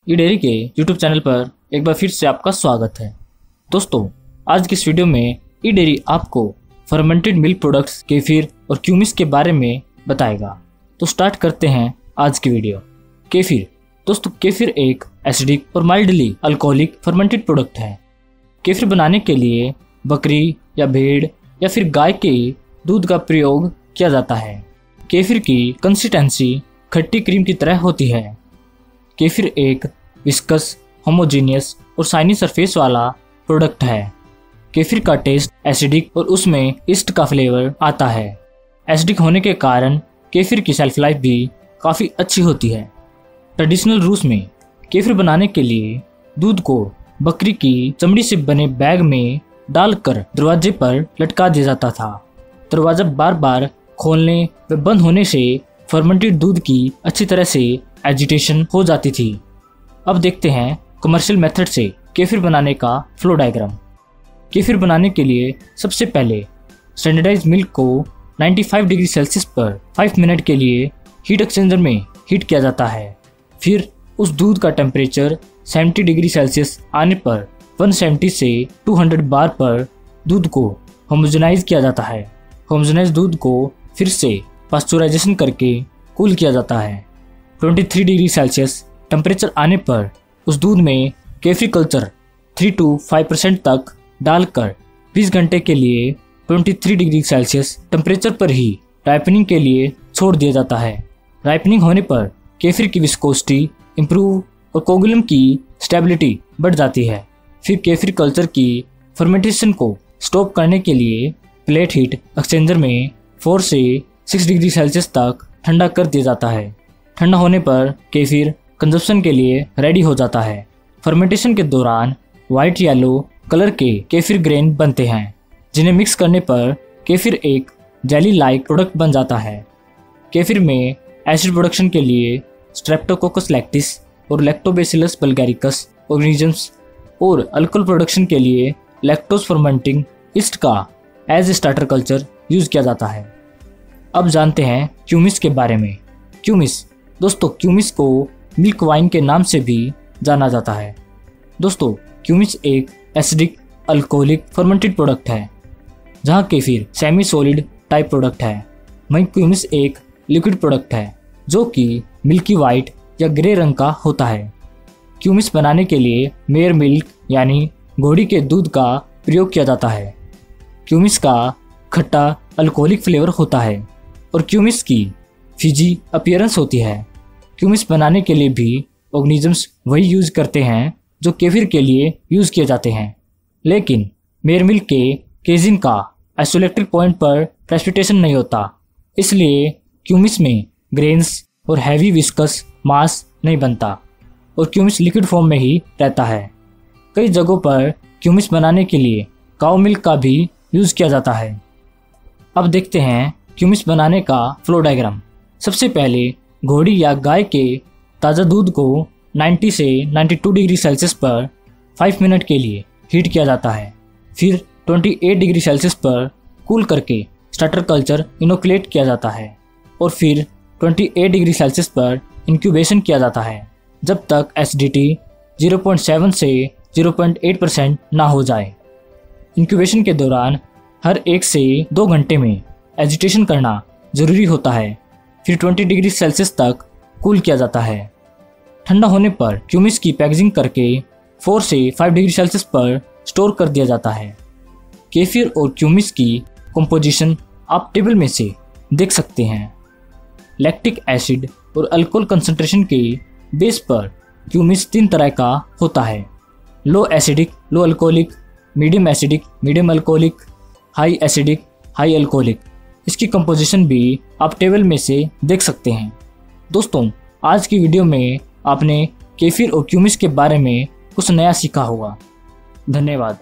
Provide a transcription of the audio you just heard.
ई dairy के YouTube channel पर एक बार फिर से आपका स्वागत है। दोस्तों, आज की इस वीडियो में ई डेयरी आपको फर्मेंटेड मिल्क प्रोडक्ट्स केफिर और क्यूमिस के बारे में बताएगा। तो स्टार्ट करते हैं आज की वीडियो। केफिर। दोस्तों, केफिर एक एसिडिक और माइल्डली अल्कोहलिक फर्मेंटेड प्रोडक्ट है। केफिर बनाने के लिए बकरी या भेड़ या फिर गाय के दूध का प्रयोग किया जाता है। केफिर की कंसिस्टेंसी खट्टी क्रीम की तरह होती है। केफिर एक विस्कस, होमोजीनियस और शाइनी सरफेस वाला प्रोडक्ट है। केफिर का टेस्ट एसिडिक और उसमें ईस्ट का फ्लेवर आता है। एसिडिक होने के कारण केफिर की शेल्फ लाइफ भी काफ़ी अच्छी होती है। ट्रेडिशनल रूस में केफिर बनाने के लिए दूध को बकरी की चमड़ी से बने बैग में डालकर दरवाजे पर लटका दिया जाता था। दरवाजा बार बार खोलने व बंद होने से फर्मेंटेड दूध की अच्छी तरह से एजिटेशन हो जाती थी। अब देखते हैं कमर्शियल मेथड से केफिर बनाने का फ्लो डायग्राम। केफिर बनाने के लिए सबसे पहले स्टैंडर्डाइज्ड मिल्क को 95 डिग्री सेल्सियस पर 5 मिनट के लिए हीट एक्सचेंजर में हीट किया जाता है। फिर उस दूध का टेम्परेचर 70 डिग्री सेल्सियस आने पर 170 से 200 बार पर दूध को होमोजेनाइज किया जाता है। होमोजेनाइज दूध को फिर से पास्चुराइजेशन करके कूल किया जाता है। 23 डिग्री सेल्सियस टेम्परेचर आने पर उस दूध में केफिर कल्चर 3 to 5% तक डालकर 20 घंटे के लिए 23 डिग्री सेल्सियस टेम्परेचर पर ही राइपनिंग के लिए छोड़ दिया जाता है। राइपनिंग होने पर केफिर की विस्कोसिटी इम्प्रूव और कोगुलम की स्टेबिलिटी बढ़ जाती है। फिर केफिर कल्चर की फर्मेंटेशन को स्टॉप करने के लिए प्लेट हीट एक्सचेंजर में 4 से 6 डिग्री सेल्सियस तक ठंडा कर दिया जाता है। ठंडा होने पर केफिर कंजप्शन के लिए रेडी हो जाता है। फर्मेंटेशन के दौरान वाइट येलो कलर के केफिर ग्रेन बनते हैं, जिन्हें मिक्स करने पर केफिर एक जेली लाइक प्रोडक्ट बन जाता है। केफिर में एसिड प्रोडक्शन के लिए स्ट्रेप्टोकोकस लैक्टिस और लैक्टोबैसिलस बल्गैरिकस ऑर्गेनिजम्स और अल्कोहल प्रोडक्शन के लिए लैक्टोज फर्मेंटिंग ईस्ट का एज स्टार्टर कल्चर यूज किया जाता है। अब जानते हैं क्यूमिस के बारे में। क्यूमिस। दोस्तों, क्यूमिस को मिल्क वाइन के नाम से भी जाना जाता है। दोस्तों, क्यूमिस एक एसिडिक अल्कोहलिक फर्मेंटेड प्रोडक्ट है, जहां kefir semi solid type product है। वहीं क्यूमिस एक लिक्विड प्रोडक्ट है जो कि मिल्की वाइट या ग्रे रंग का होता है। क्यूमिस बनाने के लिए मेयर मिल्क यानी घोड़ी के दूध का प्रयोग किया जाता है। क्यूमिस का खट्टा अल्कोहलिक फ्लेवर होता है और क्यूमिस की फिजी अपीयरेंस होती है। क्यूमिस बनाने के लिए भी ऑर्गेनिजम्स वही यूज करते हैं जो केफिर के लिए यूज किए जाते हैं, लेकिन मेयर मिल्क के केजिन का आइसोलेक्ट्रिक पॉइंट पर प्रेसिपिटेशन नहीं होता, इसलिए क्यूमिस में ग्रेन्स और हैवी विस्कस मास नहीं बनता और क्यूमिस लिक्विड फॉर्म में ही रहता है। कई जगहों पर क्यूमिस बनाने के लिए काऊ मिल्क का भी यूज किया जाता है। अब देखते हैं क्यूमिस बनाने का फ्लो डायग्राम। सबसे पहले घोड़ी या गाय के ताज़ा दूध को 90 से 92 डिग्री सेल्सियस पर 5 मिनट के लिए हीट किया जाता है। फिर 28 डिग्री सेल्सियस पर कूल करके स्टार्टर कल्चर इनोकुलेट किया जाता है और फिर 28 डिग्री सेल्सियस पर इंक्यूबेशन किया जाता है, जब तक एसिडिटी 0.7 से 0.8% ना हो जाए। इंक्यूबेशन के दौरान हर 1 से 2 घंटे में एजिटेशन करना ज़रूरी होता है। फिर 20 डिग्री सेल्सियस तक कूल किया जाता है। ठंडा होने पर क्यूमिस की पैकेजिंग करके 4 से 5 डिग्री सेल्सियस पर स्टोर कर दिया जाता है। केफिर और क्यूमिस की कंपोजिशन आप टेबल में से देख सकते हैं। लैक्टिक एसिड और अल्कोहल कंसंट्रेशन के बेस पर क्यूमिस 3 तरह का होता है: low acidic, low alcoholic; medium acidic, medium alcoholic; high acidic, high alcoholic. इसकी कंपोजिशन भी आप टेबल में से देख सकते हैं। दोस्तों, आज की वीडियो में आपने केफिर और क्यूमिस के बारे में कुछ नया सीखा होगा। धन्यवाद।